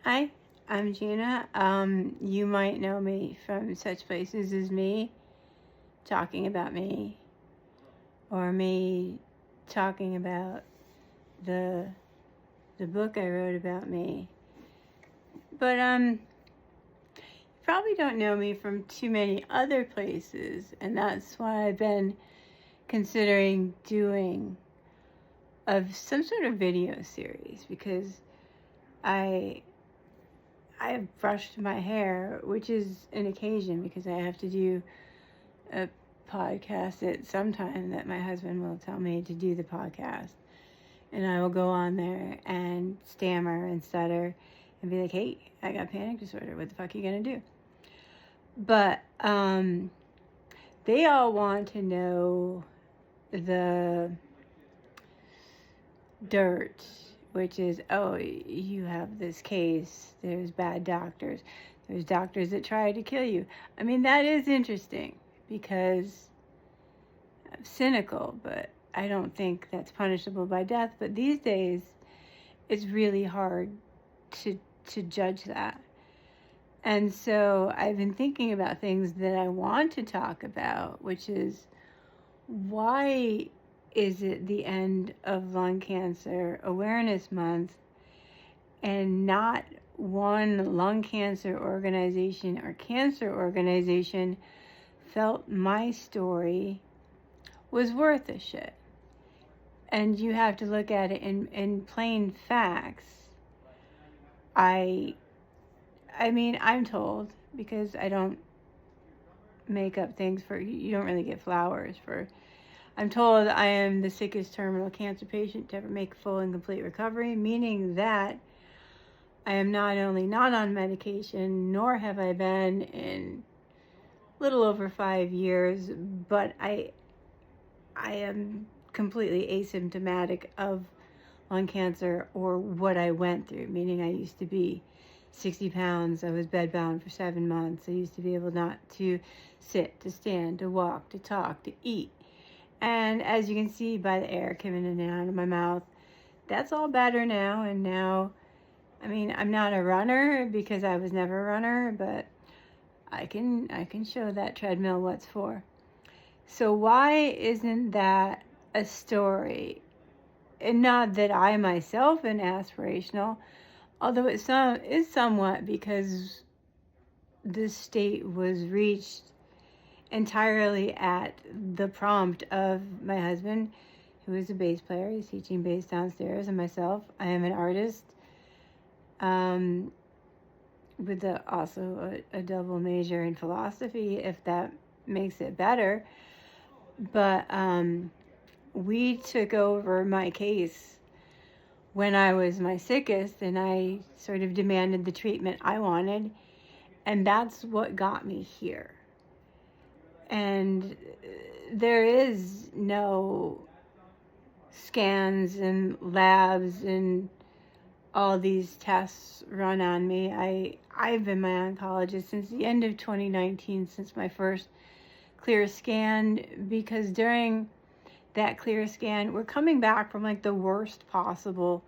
Hi, I'm Gina. You might know me from such places as me talking about me, or me talking about the the book I wrote about me. But you probably don't know me from too many other places, and that's why I've been considering doing some sort of video series because I I've brushed my hair, which is an occasion because I have to do a podcast at some time that my husband will tell me to do the podcast. And I will go on there and stammer and stutter and be like, hey, I got panic disorder. What the fuck are you going to do? But they all want to know the dirt, which is, oh, you have this case. There's bad doctors. There's doctors that try to kill you. I mean, that is interesting because I'm cynical, but I don't think that's punishable by death. But these days, it's really hard to judge that. And so I've been thinking about things that I want to talk about, which is why is it the end of Lung Cancer Awareness Month and not one lung cancer organization or cancer organization felt my story was worth a shit? And you have to look at it in plain facts. I mean, I'm told, because I don't make up things for, you don't really get flowers for, I'm told I am the sickest terminal cancer patient to ever make full and complete recovery, meaning that I am not only not on medication, nor have I been in little over 5 years, but I am completely asymptomatic of lung cancer or what I went through, meaning I used to be 60 pounds. I was bedbound for 7 months. I used to be able not to sit, to stand, to walk, to talk, to eat. And as you can see by the air coming in and out of my mouth, that's all better now. And now, I mean, I'm not a runner because I was never a runner, but I can show that treadmill what's for. So why isn't that a story? And not that I myself am aspirational, although it is somewhat, because this state was reached entirely at the prompt of my husband, who is a bass player. He's teaching bass downstairs, and myself. I am an artist with also a double major in philosophy, if that makes it better. But we took over my case when I was my sickest, and I sort of demanded the treatment I wanted, and that's what got me here. And there is no scans and labs and all these tests run on me. I've been my oncologist since the end of 2019, since my first clear scan, because during that clear scan, we're coming back from like the worst possible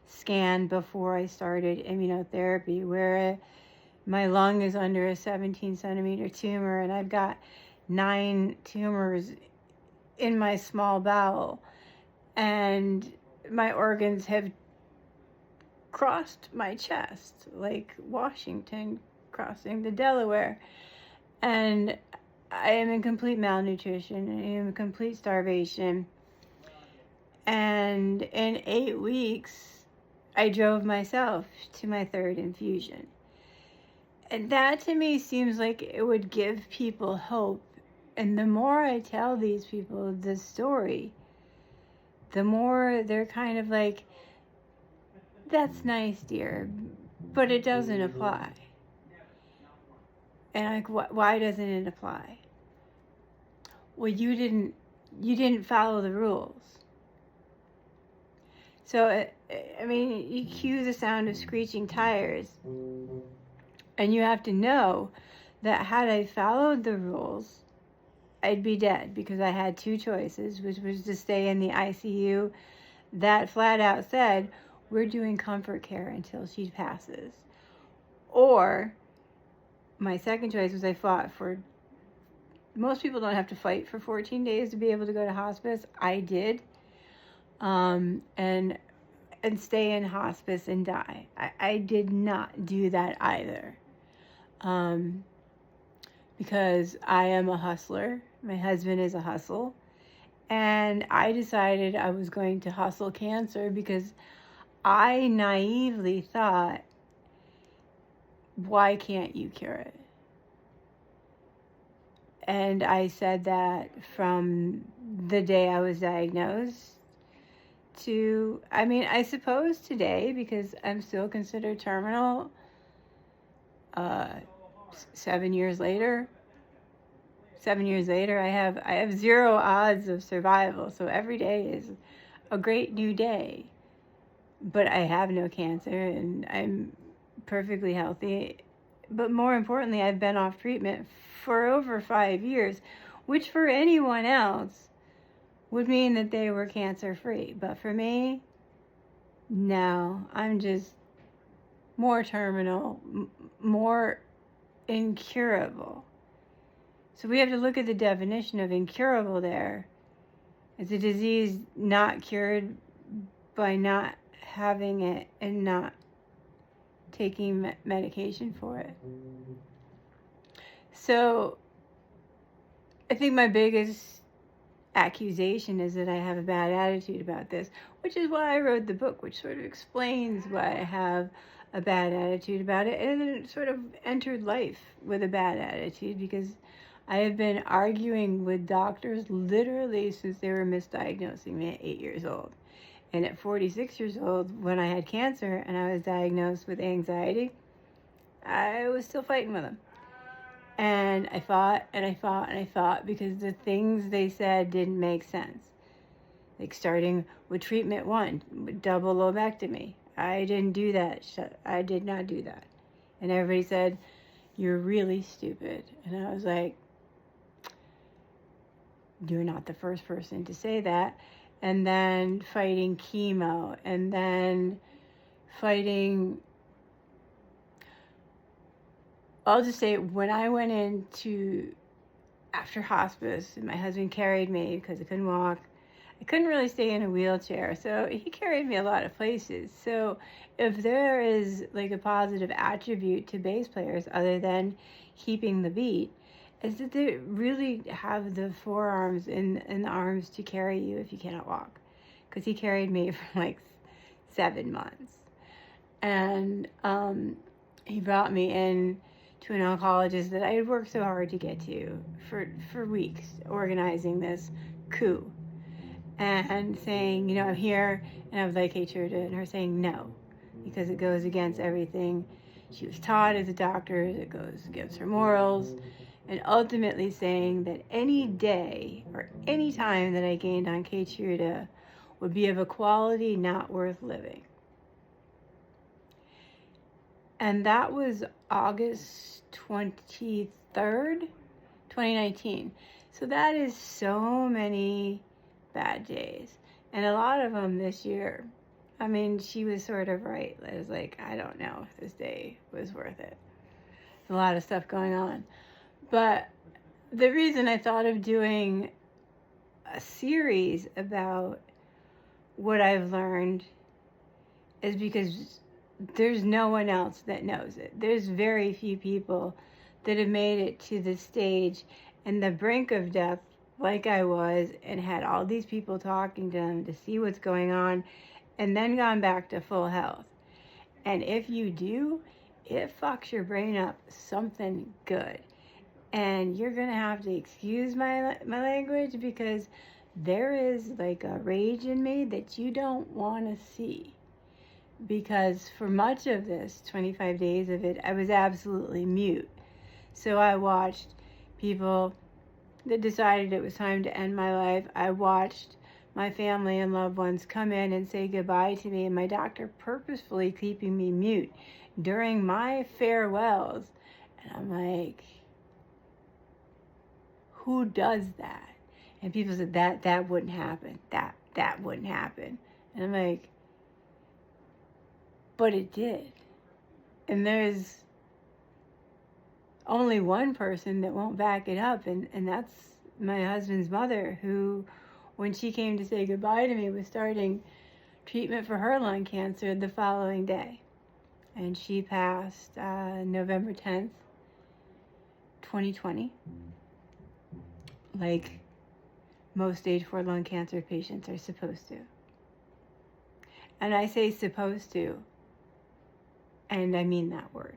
scan before I started immunotherapy, where my lung is under a 17 centimeter tumor, and I've got 9 tumors in my small bowel, and my organs have crossed my chest like Washington crossing the Delaware, and I am in complete malnutrition. I am in complete starvation. And in 8 weeks, I drove myself to my 3rd infusion. And that to me seems like it would give people hope. And the more I tell these people this story, the more they're kind of like, that's nice, dear, but it doesn't apply. And I'm like, why doesn't it apply? Well, you didn't follow the rules. So, I mean, you cue the sound of screeching tires, and you have to know that had I followed the rules, I'd be dead, because I had 2 choices, which was to stay in the ICU that flat out said, we're doing comfort care until she passes, Or my second choice was I fought for, most people don't have to fight for 14 days to be able to go to hospice. I did. And stay in hospice and die. I did not do that either. Because I am a hustler. My husband is a hustle. And I decided I was going to hustle cancer because I naively thought, why can't you cure it? And I said that from the day I was diagnosed to, I mean, I suppose today, because I'm still considered terminal, 7 years later, I have 0 odds of survival. So every day is a great new day. But I have no cancer and I'm perfectly healthy. But more importantly, I've been off treatment for over 5 years, which for anyone else would mean that they were cancer free. But for me, no, I'm just more terminal, more incurable. So we have to look at the definition of incurable there. It's a disease not cured by not having it and not taking medication for it. So I think my biggest accusation is that I have a bad attitude about this, which is why I wrote the book, which sort of explains why I have a bad attitude about it, and then it sort of entered life with a bad attitude because I have been arguing with doctors literally since they were misdiagnosing me at 8 years old. And at 46 years old, when I had cancer and I was diagnosed with anxiety, I was still fighting with them. And I fought and I fought and I fought because the things they said didn't make sense. Like starting with treatment 1, double lobectomy. I didn't do that. I did not do that. And everybody said, you're really stupid. And I was like, you're not the first person to say that. And then fighting chemo, and then fighting, I'll just say, when I went into, after hospice, and my husband carried me because I couldn't walk, I couldn't really stay in a wheelchair, so he carried me a lot of places. So if there is like a positive attribute to bass players other than keeping the beat, is that they really have the forearms and the arms to carry you if you cannot walk. Because he carried me for like 7 months. And he brought me in to an oncologist that I had worked so hard to get to for weeks, organizing this coup. And saying, you know, I'm here and I would like Keytruda, and her saying no, because it goes against everything she was taught as a doctor, it goes against her morals, and ultimately saying that any day or any time that I gained on Keytruda would be of a quality not worth living. And that was August 23rd, 2019. So that is so many bad days. And a lot of them this year. I mean, she was sort of right. I was like, I don't know if this day was worth it. There's a lot of stuff going on. But the reason I thought of doing a series about what I've learned is because there's no one else that knows it. There's very few people that have made it to the stage and the brink of death like I was, and had all these people talking to them to see what's going on, and then gone back to full health. And if you do, it fucks your brain up something good. And you're gonna have to excuse my language, because there is like a rage in me that you don't want to see. Because for much of this 25 days of it, I was absolutely mute. So I watched people that decided it was time to end my life. I watched my family and loved ones come in and say goodbye to me, and my doctor purposefully keeping me mute during my farewells. And I'm like, who does that? And people said that wouldn't happen. That wouldn't happen. And I'm like, but it did. And there's only one person that won't back it up, and that's my husband's mother, who, when she came to say goodbye to me, was starting treatment for her lung cancer the following day. And she passed November 10th, 2020, like most stage 4 lung cancer patients are supposed to. And I say supposed to, and I mean that word.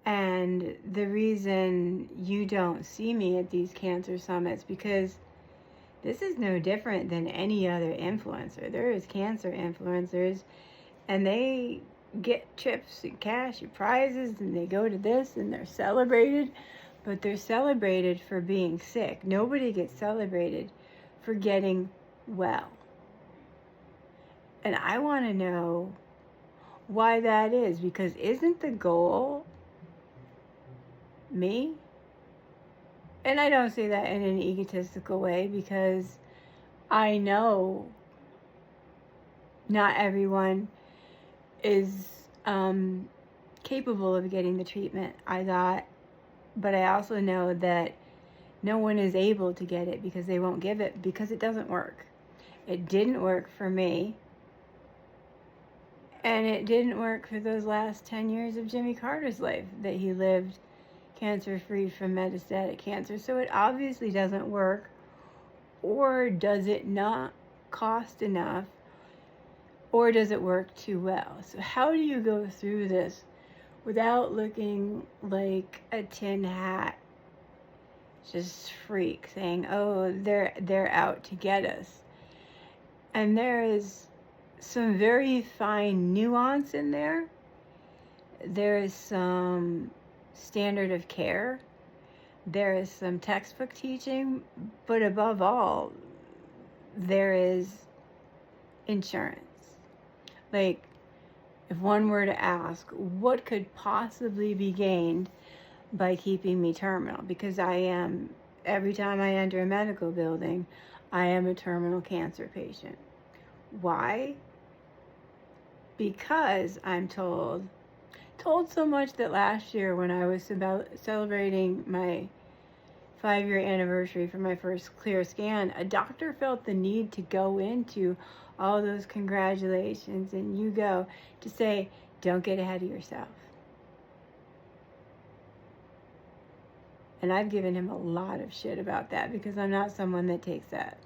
And the reason you don't see me at these cancer summits, because this is no different than any other influencer. There is cancer influencers, and they get trips and cash and prizes, and they go to this, and they're celebrated, but they're celebrated for being sick. Nobody gets celebrated for getting well. And I want to know why that is, because isn't the goal me? And I don't say that in an egotistical way, because I know not everyone is capable of getting the treatment I got, but I also know that no one is able to get it because they won't give it, because it doesn't work. It didn't work for me, and it didn't work for those last 10 years of Jimmy Carter's life that he lived cancer-free from metastatic cancer. So it obviously doesn't work. Or does it not cost enough? Or does it work too well? So how do you go through this without looking like a tin hat, just freak, saying, oh, they're out to get us? And there is some very fine nuance in there. There is some standard of care. There is some textbook teaching, but above all, there is insurance. Like, if one were to ask, what could possibly be gained by keeping me terminal? Because I am, every time I enter a medical building, I am a terminal cancer patient. Why? Because I'm told so much that last year, when I was celebrating my 5-year anniversary for my first clear scan, a doctor felt the need to go into all those congratulations and you go to say, don't get ahead of yourself. And I've given him a lot of shit about that, because I'm not someone that takes that.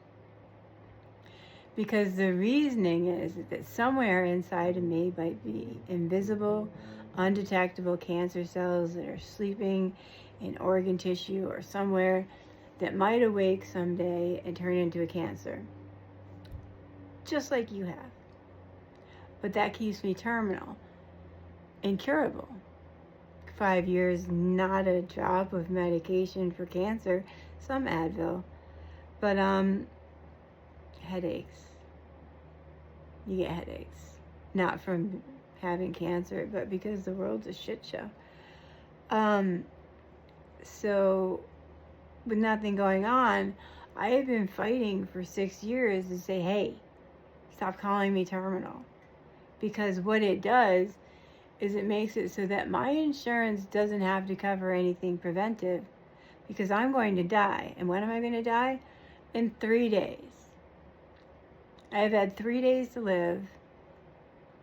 Because the reasoning is that somewhere inside of me might be invisible, undetectable cancer cells that are sleeping in organ tissue or somewhere that might awake someday and turn into a cancer. Just like you have. But that keeps me terminal, incurable. 5 years, not a drop of medication for cancer, some Advil, but headaches. You get headaches, not from having cancer, but because the world's a shit show. So with nothing going on, I have been fighting for 6 years to say, hey, stop calling me terminal. Because what it does is it makes it so that my insurance doesn't have to cover anything preventive, because I'm going to die. And when am I going to die? In 3 days. I have had 3 days to live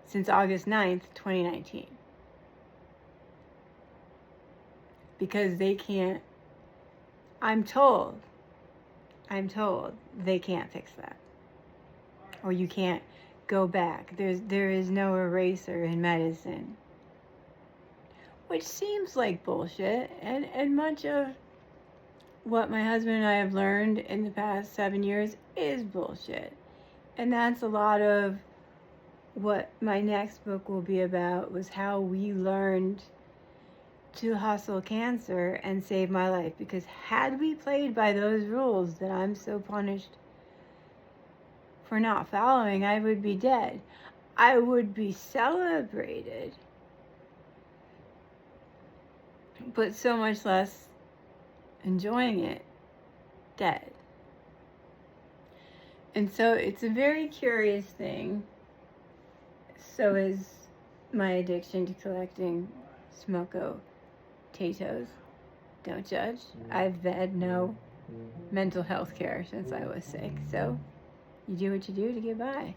since August 9th, 2019. Because they can't, I'm told they can't fix that. Or you can't go back. There is no eraser in medicine. Which seems like bullshit, and much of what my husband and I have learned in the past 7 years is bullshit. And that's a lot of what my next book will be about, was how we learned to hustle cancer and save my life. Because had we played by those rules that I'm so punished for not following, I would be dead. I would be celebrated, but so much less enjoying it, dead. And so it's a very curious thing. So is my addiction to collecting Smoko potatoes. Don't judge. I've had no mental health care since I was sick, so you do what you do to get by.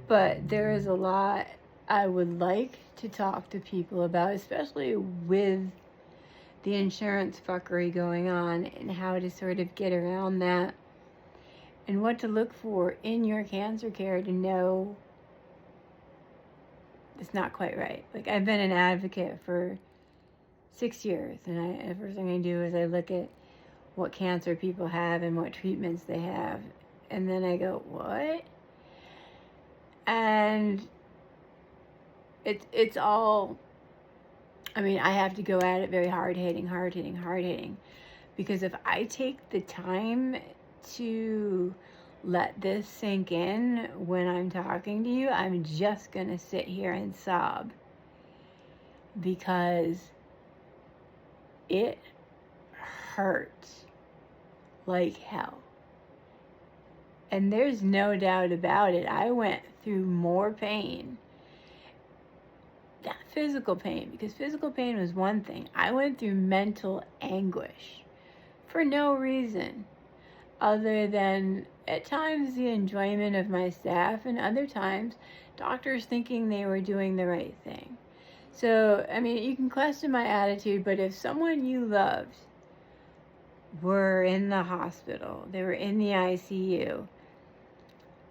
But there is a lot I would like to talk to people about, especially with the insurance fuckery going on, and how to sort of get around that, and what to look for in your cancer care to know it's not quite right. Like, I've been an advocate for 6 years, and everything I do is I look at what cancer people have and what treatments they have, and then I go, what? And it's all, I mean, I have to go at it very hard hitting, because if I take the time to let this sink in when I'm talking to you, I'm just gonna sit here and sob, because it hurts like hell. And there's no doubt about it. I went through more pain. Not physical pain, because physical pain was one thing. I went through mental anguish for no reason other than, at times, the enjoyment of my staff, and other times doctors thinking they were doing the right thing. So, I mean, you can question my attitude, but if someone you loved were in the hospital, they were in the ICU,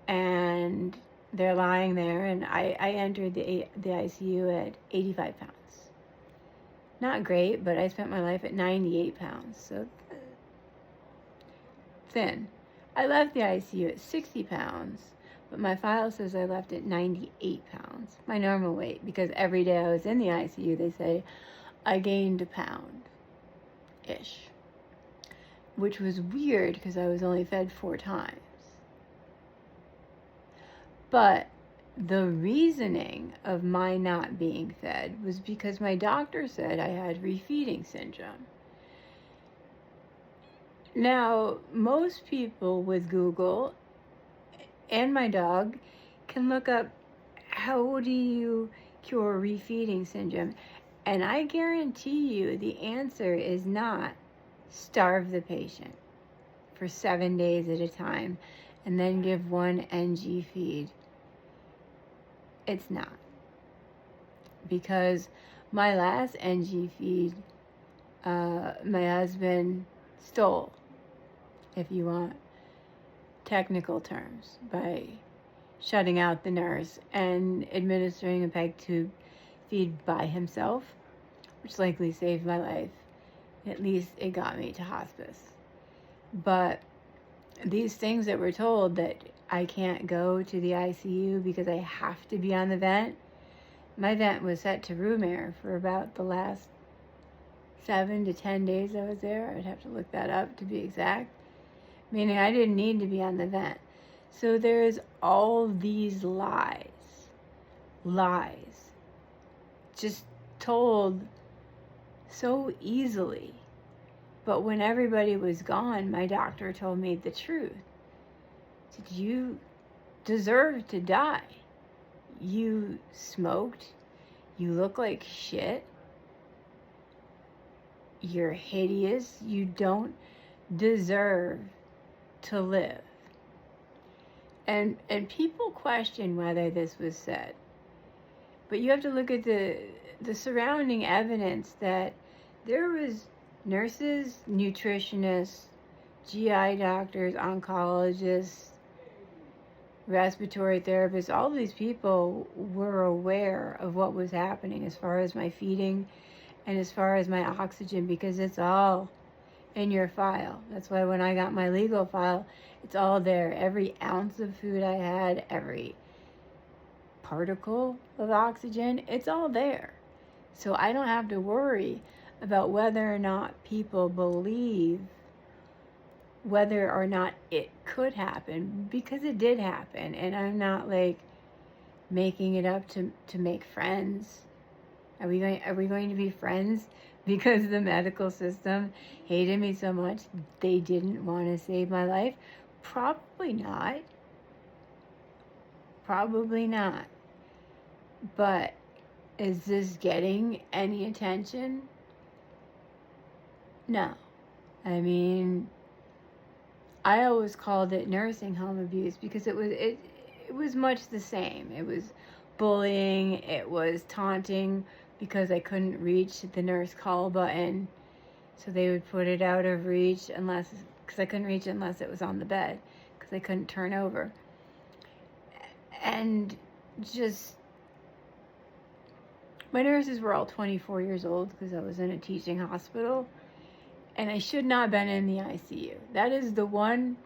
and they're lying there, and I entered the ICU at 85 pounds. Not great, but I spent my life at 98 pounds, so thin. I left the ICU at 60 pounds, but my file says I left at 98 pounds, my normal weight, because every day I was in the ICU, they say I gained a pound-ish, which was weird because I was only fed 4 times. But the reasoning of my not being fed was because my doctor said I had refeeding syndrome. Now, most people with Google and my dog can look up, how do you cure refeeding syndrome? And I guarantee you the answer is not starve the patient for 7 days at a time and then give 1 NG feed. It's not. Because my last NG feed, my husband stole, if you want technical terms, by shutting out the nurse and administering a peg tube feed by himself, which likely saved my life. At least it got me to hospice. But these things that we're told, that I can't go to the ICU because I have to be on the vent. My vent was set to room air for about the last 7 to 10 days I was there. I would have to look that up to be exact. Meaning I didn't need to be on the vent. So there's all these lies, just told so easily. But when everybody was gone, my doctor told me the truth. Did you deserve to die? You smoked. You look like shit. You're hideous. You don't deserve to live. And people question whether this was said. But you have to look at the surrounding evidence that there was nurses, nutritionists, GI doctors, oncologists, respiratory therapists, all these people were aware of what was happening as far as my feeding and as far as my oxygen, because it's all in your file. That's why when I got my legal file, it's all there. Every ounce of food I had, every particle of oxygen, it's all there. So I don't have to worry about whether or not people believe whether or not it could happen, because it did happen. And I'm not like making it up to make friends. Are we going to be friends because the medical system hated me so much they didn't want to save my life? Probably not. But Is this getting any attention? No. I mean, I always called it nursing home abuse because it was much the same. It was bullying, it was taunting because I couldn't reach the nurse call button. So they would put it out of reach because I couldn't reach it unless it was on the bed because I couldn't turn over. And just, my nurses were all 24 years old because I was in a teaching hospital. And I should not have been in the ICU. That is the one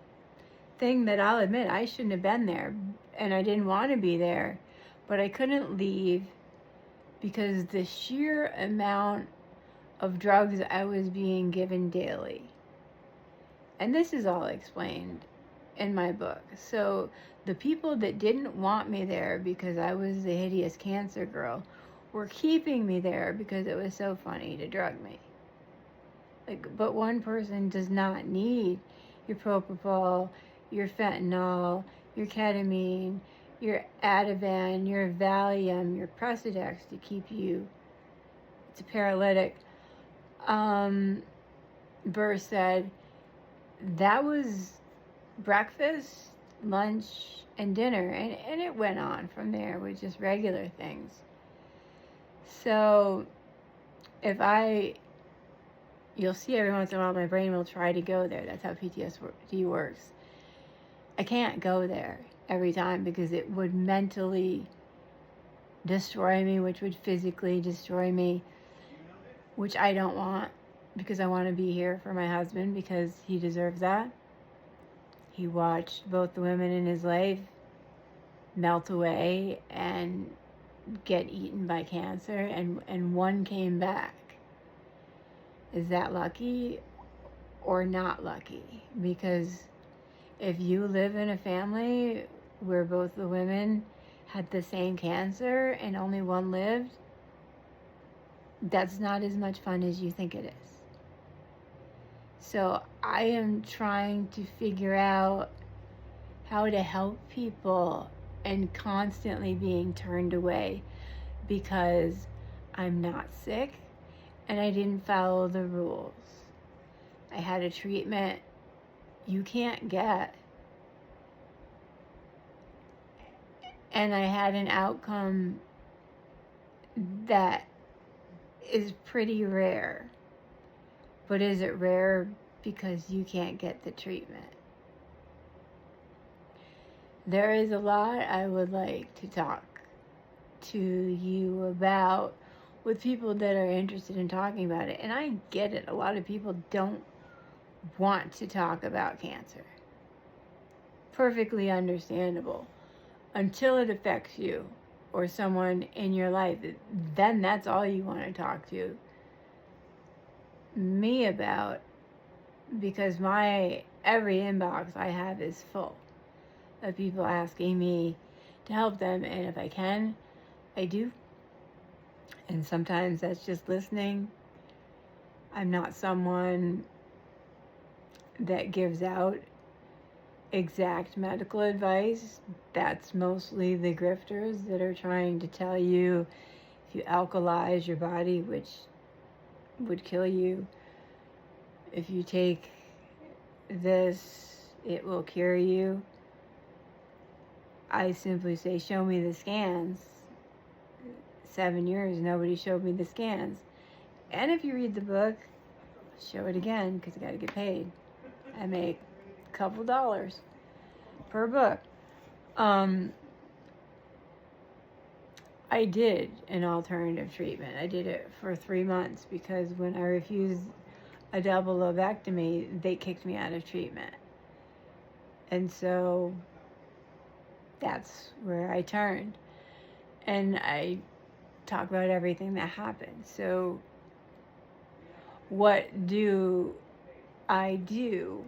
thing that I'll admit. I shouldn't have been there. And I didn't want to be there. But I couldn't leave because the sheer amount of drugs I was being given daily. And this is all explained in my book. So the people that didn't want me there because I was the hideous cancer girl were keeping me there because it was so funny to drug me. But one person does not need your propofol, your fentanyl, your ketamine, your Ativan, your Valium, your Presidex to keep you. It's a paralytic. Burr said that was breakfast, lunch, and dinner, and it went on from there with just regular things. So you'll see every once in a while my brain will try to go there. That's how PTSD works. I can't go there every time because it would mentally destroy me, which would physically destroy me, which I don't want because I want to be here for my husband because he deserves that. He watched both the women in his life melt away and get eaten by cancer, and one came back. Is that lucky or not lucky? Because if you live in a family where both the women had the same cancer and only one lived, that's not as much fun as you think it is. So I am trying to figure out how to help people and constantly being turned away because I'm not sick and I didn't follow the rules. I had a treatment you can't get. And I had an outcome that is pretty rare. But is it rare because you can't get the treatment? There is a lot I would like to talk to you about with people that are interested in talking about it. And I get it. A lot of people don't want to talk about cancer. Perfectly understandable. Until it affects you or someone in your life, then that's all you want to talk to me about, because every inbox I have is full of people asking me to help them, and if I can, I do. And sometimes that's just listening. I'm not someone that gives out exact medical advice. That's mostly the grifters that are trying to tell you if you alkalize your body, which would kill you, if you take this, it will cure you. I simply say, show me the scans. 7 years, nobody showed me the scans. And if you read the book, show it again, because I got to get paid. I make a couple dollars per book. I did an alternative treatment. I did it for 3 months because when I refused a double lobectomy, they kicked me out of treatment. And so that's where I turned. And I talk about everything that happened. So what do I do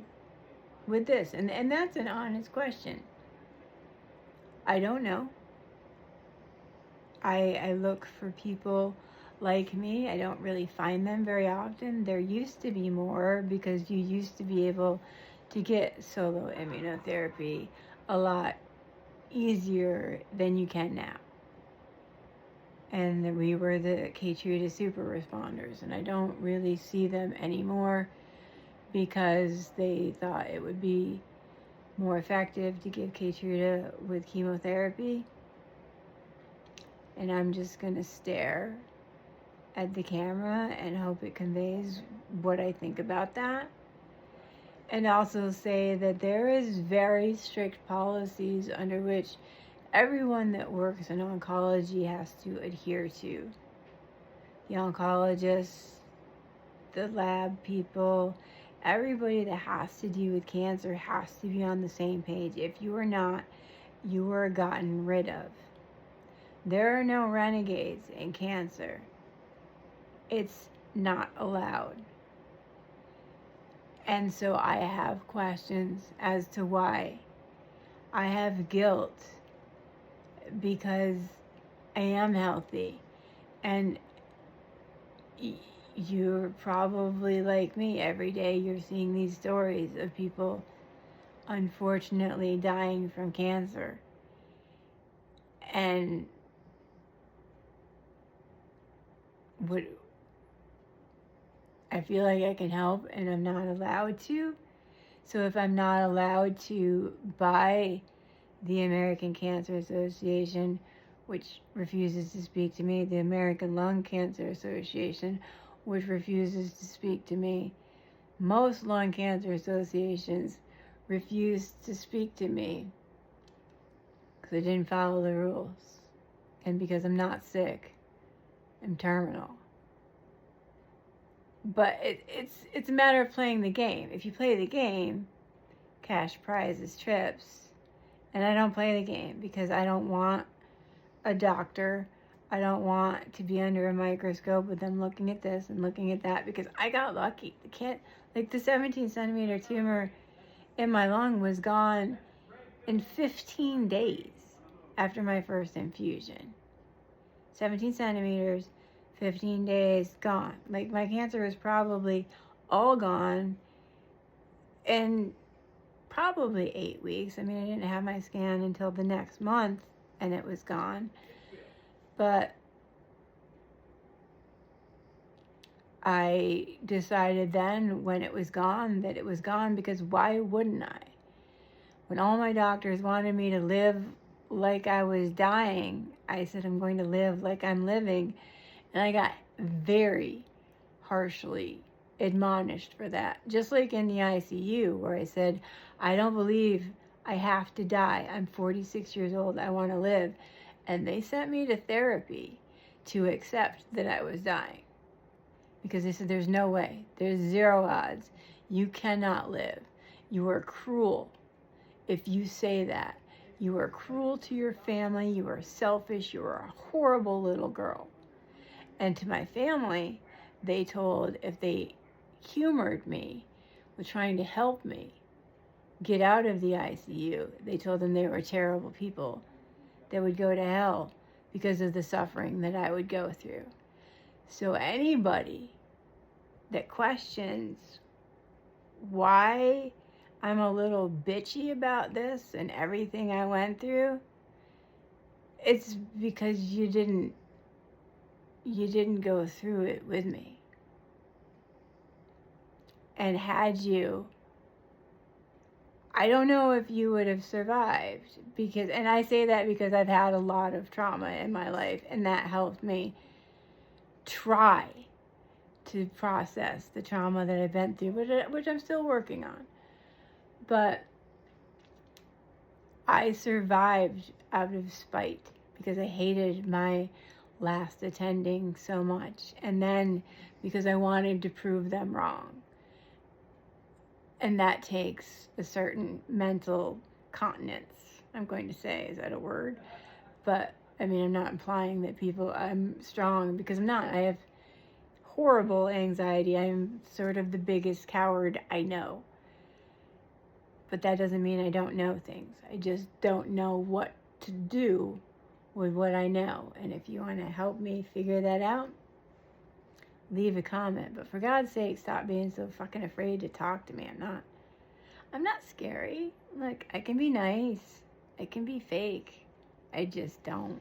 with this? And that's an honest question. I don't know. I look for people like me. I don't really find them very often. There used to be more because you used to be able to get solo immunotherapy a lot easier than you can now. and that we were the Keytruda super responders, and I don't really see them anymore because they thought it would be more effective to give Keytruda with chemotherapy. And I'm just going to stare at the camera and hope it conveys what I think about that. And also say that there is very strict policies under which everyone that works in oncology has to adhere to. The oncologists, the lab people, everybody that has to do with cancer has to be on the same page. If you are not, you are gotten rid of. There are no renegades in cancer. It's not allowed. And so I have questions as to why. I have guilt because I am healthy. And you're probably like me. Every day you're seeing these stories of people unfortunately dying from cancer. And what I feel like I can help, and I'm not allowed to. So if I'm not allowed to buy the American Cancer Association, which refuses to speak to me, the American Lung Cancer Association, which refuses to speak to me, most lung cancer associations refuse to speak to me because I didn't follow the rules, and because I'm not sick, I'm terminal. But it's a matter of playing the game. If you play the game, cash prizes, trips. And I don't play the game because I don't want a doctor. I don't want to be under a microscope with them looking at this and looking at that, because I got lucky. The 17 centimeter tumor in my lung was gone in 15 days after my first infusion. 17 centimeters, 15 days, gone. Like, my cancer was probably all gone in probably 8 weeks. I mean, I didn't have my scan until the next month, and it was gone. But I decided then, when it was gone, that it was gone, because why wouldn't I? When all my doctors wanted me to live like I was dying, I said I'm going to live like I'm living. And I got very harshly admonished for that. Just like in the ICU, where I said, I don't believe I have to die. I'm 46 years old. I want to live. And they sent me to therapy to accept that I was dying. Because they said, there's no way. There's zero odds. You cannot live. You are cruel if you say that. You are cruel to your family. You are selfish. You are a horrible little girl. And to my family, they told, if they humored me with trying to help me get out of the ICU, they told them they were terrible people that would go to hell because of the suffering that I would go through. So anybody that questions why I'm a little bitchy about this and everything I went through, it's because you didn't go through it with me. And had you, I don't know if you would have survived, because, and I say that because I've had a lot of trauma in my life, and that helped me try to process the trauma that I've been through, which I'm still working on. But I survived out of spite because I hated my last attending so much, and then because I wanted to prove them wrong. And that takes a certain mental continence, I'm going to say. Is that a word? But I mean, I'm not implying that I'm strong, because I'm not. I have horrible anxiety. I'm sort of the biggest coward I know. But that doesn't mean I don't know things. I just don't know what to do with what I know. And if you want to help me figure that out, leave a comment. But for God's sake, stop being so fucking afraid to talk to me. I'm not scary. Look, I can be nice. I can be fake. I just don't